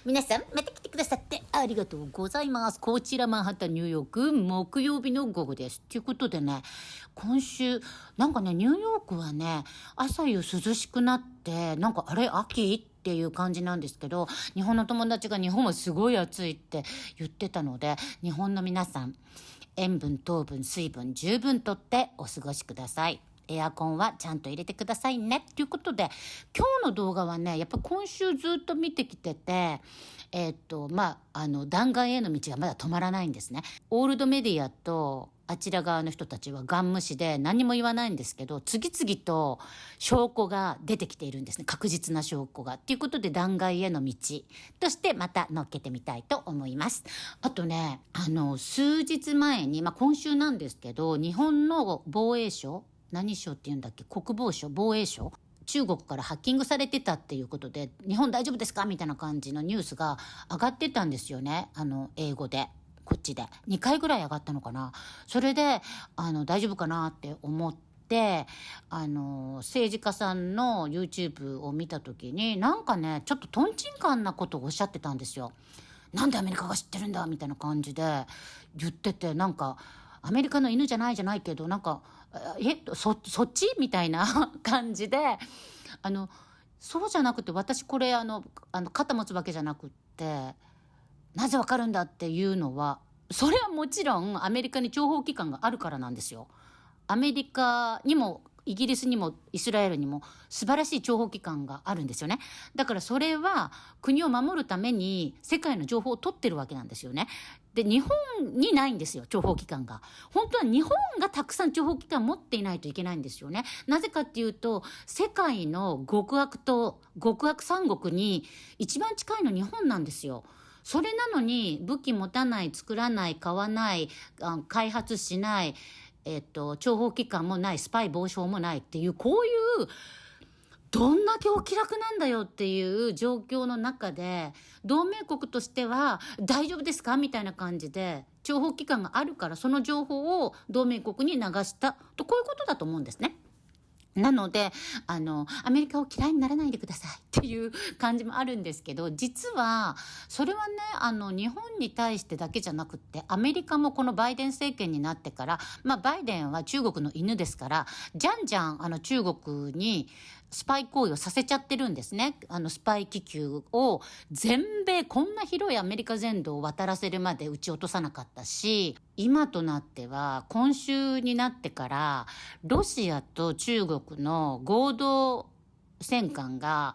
皆さんまた来てくださってありがとうございます。こちらマンハッタンニューヨーク木曜日の午後です。ということでね、今週なんかねニューヨークはね朝夕涼しくなって、なんかあれ秋っていう感じなんですけど、日本の友達が日本はすごい暑いって言ってたので、日本の皆さん塩分糖分水分十分とってお過ごしください。エアコンはちゃんと入れてくださいね。ということで、今日の動画はね、やっぱ今週ずっと見てきてて、弾劾への道がまだ止まらないんですね。オールドメディアとあちら側の人たちはガン無視で何も言わないんですけど、次々と証拠が出てきているんですね。確実な証拠が。ということで、弾劾への道としてまた乗っけてみたいと思います。あとね、数日前に、今週なんですけど、日本の防衛省、何省って言うんだっけ、国防省、防衛省、中国からハッキングされてたっていうことで、日本大丈夫ですかみたいな感じのニュースが上がってたんですよね。英語で。こっちで。2回ぐらい上がったのかな。それで、大丈夫かなって思って、政治家さんの YouTube を見たときに、なんかね、ちょっとトンチンカンなことをおっしゃってたんですよ。なんでアメリカが知ってるんだみたいな感じで言ってて、なんか、アメリカの犬じゃないけど、なんか、そっちみたいな感じで、そうじゃなくて、私これ、肩持つわけじゃなくって、なぜわかるんだっていうのは、それはもちろんアメリカに諜報機関があるからなんですよ。アメリカにも、イギリスにもイスラエルにも素晴らしい諜報機関があるんですよね。だからそれは国を守るために世界の情報を取ってるわけなんですよね。で、日本にないんですよ、諜報機関が。本当は日本がたくさん諜報機関持っていないといけないんですよね。なぜかっていうと、世界の極悪三国に一番近いの日本なんですよ。それなのに武器持たない、作らない、買わない、開発しない、諜報機関もない、スパイ防止法もないっていう、こういうどんだけお気楽なんだよっていう状況の中で、同盟国としては大丈夫ですかみたいな感じで諜報機関があるから、その情報を同盟国に流したと、こういうことだと思うんですね。なので、アメリカを嫌いにならないでくださいっていう感じもあるんですけど、実は、それはね、日本に対してだけじゃなくって、アメリカもこのバイデン政権になってから、バイデンは中国の犬ですから、じゃんじゃん、中国にスパイ行為をさせちゃってるんですね。スパイ気球を全米、こんな広いアメリカ全土を渡らせるまで撃ち落とさなかったし、今となっては、今週になってから、ロシアと中国の合同戦艦が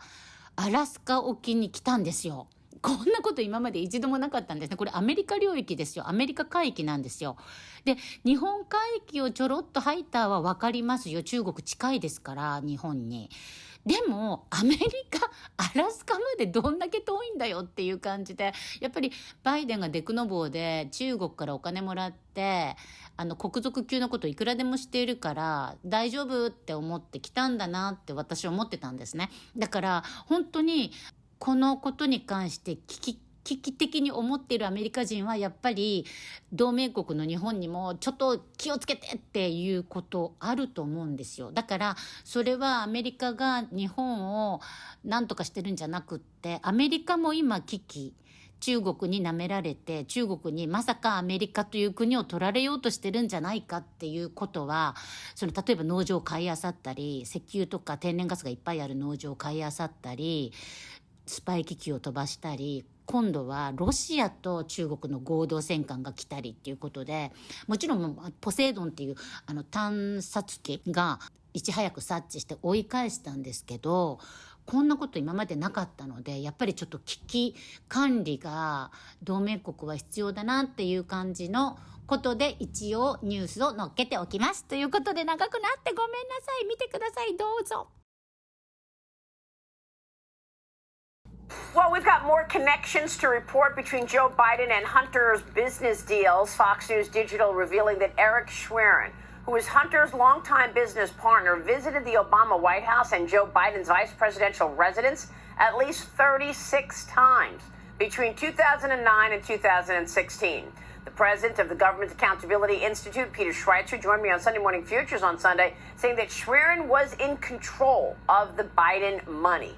アラスカ沖に来たんですよ。こんなこと今まで一度もなかったんですね。これアメリカ領域ですよ。アメリカ海域なんですよ。で、日本海域をちょろっと入ったはわかりますよ。中国近いですから、日本に。でも、アメリカ、アラスカまでどんだけ遠いんだよっていう感じで、やっぱりバイデンがデクノボーで中国からお金もらって、国賊級のこといくらでもしているから、大丈夫って思ってきたんだなって私は思ってたんですね。だから、本当に、このことに関して危機的に思っているアメリカ人はやっぱり同盟国の日本にもちょっと気をつけてっていうことあると思うんですよ。だからそれはアメリカが日本を何とかしてるんじゃなくって、アメリカも今中国に舐められて、中国にまさかアメリカという国を取られようとしてるんじゃないかっていうことは、例えば農場を買い漁ったり、石油とか天然ガスがいっぱいある農場を買い漁ったり、スパイ気球を飛ばしたり、今度はロシアと中国の合同戦艦が来たりっていうことで、もちろんポセイドンっていう探査機がいち早く察知して追い返したんですけど、こんなこと今までなかったので、やっぱりちょっと危機管理が同盟国は必要だなっていう感じのことで、一応ニュースを載っけておきますということで、長くなってごめんなさい。見てください、どうぞ。Well, we've got more connections to report between Joe Biden and Hunter's business deals. Fox News Digital revealing that Eric Schwerin, who is Hunter's longtime business partner, visited the Obama White House and Joe Biden's vice presidential residence at least 36 times between 2009 and 2016. The president of the Government Accountability Institute, Peter Schweitzer, joined me on Sunday Morning Futures on Sunday, saying that Schwerin was in control of the Biden money.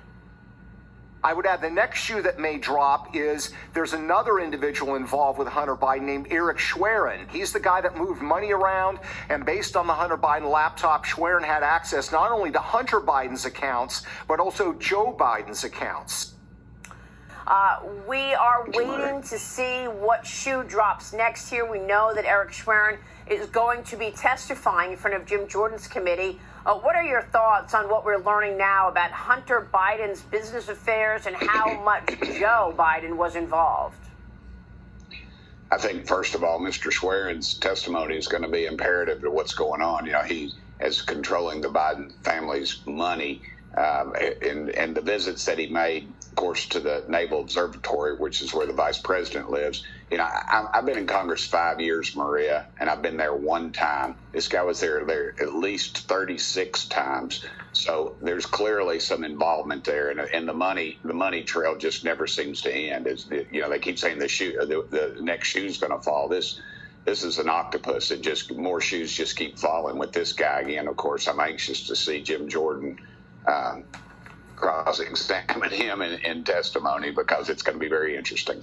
I would add the next shoe that may drop is there's another individual involved with Hunter Biden named Eric Schwerin. He's the guy that moved money around, and based on the Hunter Biden laptop, Schwerin had access not only to Hunter Biden's accounts, but also Joe Biden's accounts. We are waiting to see what shoe drops next here. We know that Eric Schwerin is going to be testifying in front of Jim Jordan's committee. What are your thoughts on what we're learning now about Hunter Biden's business affairs and how much Joe Biden was involved? I think, first of all, Mr. Schwerin's testimony is going to be imperative to what's going on. You know, he is controlling the Biden family's money, and the visits that he made, of course, to the Naval Observatory, which is where the vice president lives. You know, I've been in Congress 5 years, Maria, and I've been there one time. This guy was there at least 36 times. So there's clearly some involvement there, and the money trail just never seems to end. You know, they keep saying the next shoe's going to fall. This is an octopus. More shoes just keep falling with this guy again. Of course, I'm anxious to see Jim Jordan cross-examine him in testimony, because it's going to be very interesting.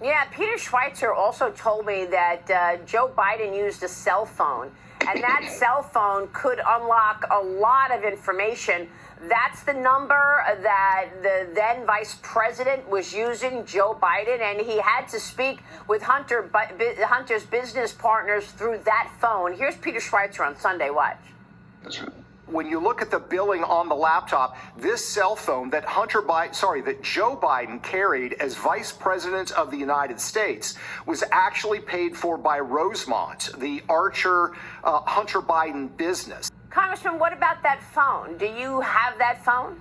Yeah, Peter Schweitzer also told me that Joe Biden used a cell phone, and that cell phone could unlock a lot of information. That's the number that the then vice president was using, Joe Biden, and he had to speak with Hunter's business partners through that phone. Here's Peter Schweitzer on Sunday Watch. That's right. When you look at the billing on the laptop, this cell phone that that Joe Biden carried as vice president of the United States was actually paid for by Rosemont, the Archer Hunter Biden business. Congressman, what about that phone? Do you have that phone?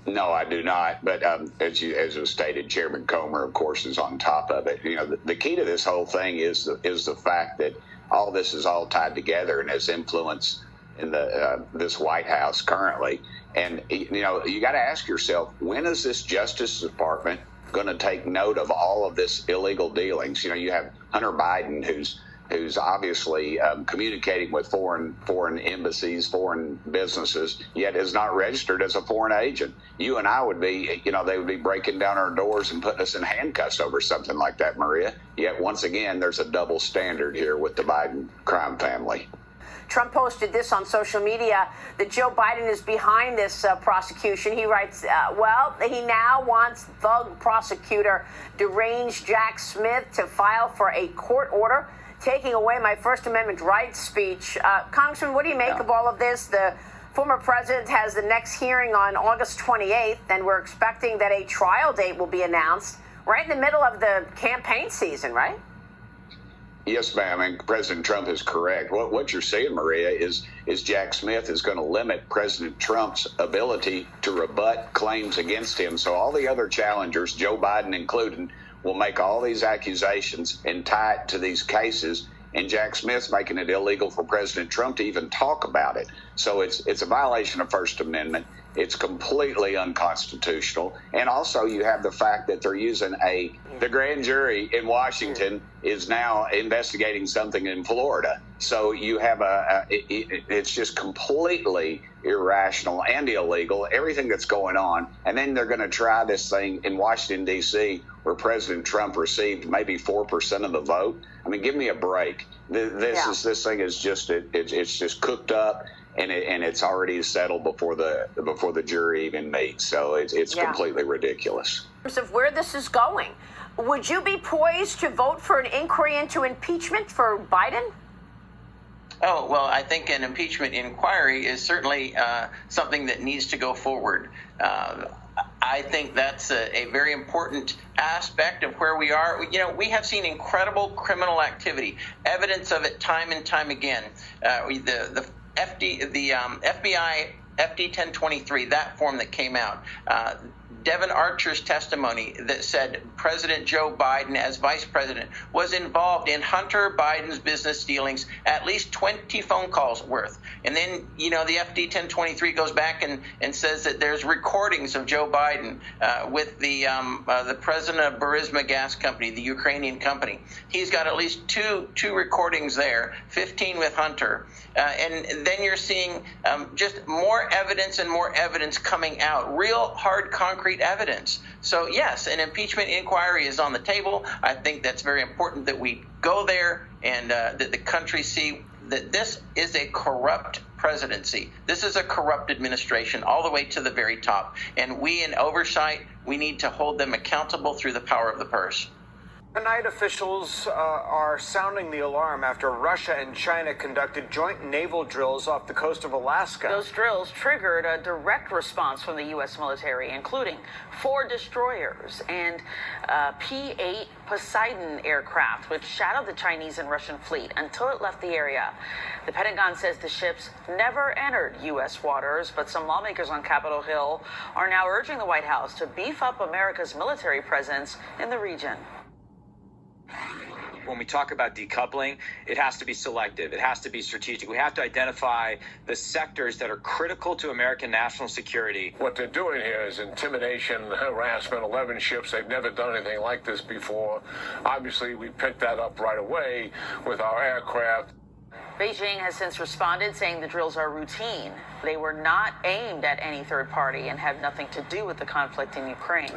No, I do not. But as was stated, Chairman Comer, of course, is on top of it. You know, the key to this whole thing is the fact that all this is all tied together and has influence in this White House currently. And, you know, you got to ask yourself, when is this Justice Department going to take note of all of this illegal dealings? You know, you have Hunter Biden, who's obviously communicating with foreign embassies, foreign businesses, yet is not registered as a foreign agent. You and I would be, you know, they would be breaking down our doors and putting us in handcuffs over something like that, Maria. Yet once again, there's a double standard here with the Biden crime family. Trump posted this on social media that Joe Biden is behind this prosecution. He writes, he now wants thug prosecutor deranged Jack Smith to file for a court order taking away my First Amendment rights speech. Congressman, what do you make of all of this? The former president has the next hearing on August 28th, and we're expecting that a trial date will be announced right in the middle of the campaign season, right? Yes, ma'am, and President Trump is correct. What you're seeing, Maria, is Jack Smith is going to limit President Trump's ability to rebut claims against him. So all the other challengers, Joe Biden included, will make all these accusations and tie it to these cases, and Jack Smith's making it illegal for President Trump to even talk about it. So it's a violation of First Amendment. It's completely unconstitutional. And also you have the fact that they're using the grand jury in Washington is now investigating something in Florida. So you have it's just completely irrational and illegal, everything that's going on. And then they're going to try this thing in Washington, D.C., where President Trump received maybe 4% of the vote. I mean, give me a break. This thing is just it's just cooked up, and it's already settled before the jury even meets. So it's completely ridiculous. In terms of where this is going, would you be poised to vote for an inquiry into impeachment for Biden? Oh, well, I think an impeachment inquiry is certainly something that needs to go forward. I think that's a very important aspect of where we are. You know, we have seen incredible criminal activity, evidence of it time and time again. The FBI FD 1023, that form that came out, Devin Archer's testimony that said President Joe Biden, as vice president, was involved in Hunter Biden's business dealings, at least 20 phone calls worth. And then, the FD 1023 goes back and says that there's recordings of Joe Biden with the president of Burisma Gas Company, the Ukrainian company. He's got at least two recordings there, 15 with Hunter. And then you're seeing just more evidence and more evidence coming out, real hard, concrete evidence. So, yes, an impeachment inquiry is on the table. I think that's very important that we go there and that the country see that this is a corrupt presidency. This is a corrupt administration all the way to the very top. And we in oversight, we need to hold them accountable through the power of the purse. Tonight, officials are sounding the alarm after Russia and China conducted joint naval drills off the coast of Alaska. Those drills triggered a direct response from the U.S. military, including 4 destroyers and P-8 Poseidon aircraft, which shadowed the Chinese and Russian fleet until it left the area. The Pentagon says the ships never entered U.S. waters, but some lawmakers on Capitol Hill are now urging the White House to beef up America's military presence in the region. When we talk about decoupling, it has to be selective. It has to be strategic. We have to identify the sectors that are critical to American national security. What they're doing here is intimidation, harassment, 11 ships. They've never done anything like this before. Obviously, we picked that up right away with our aircraft. Beijing has since responded, saying the drills are routine. They were not aimed at any third party and have nothing to do with the conflict in Ukraine.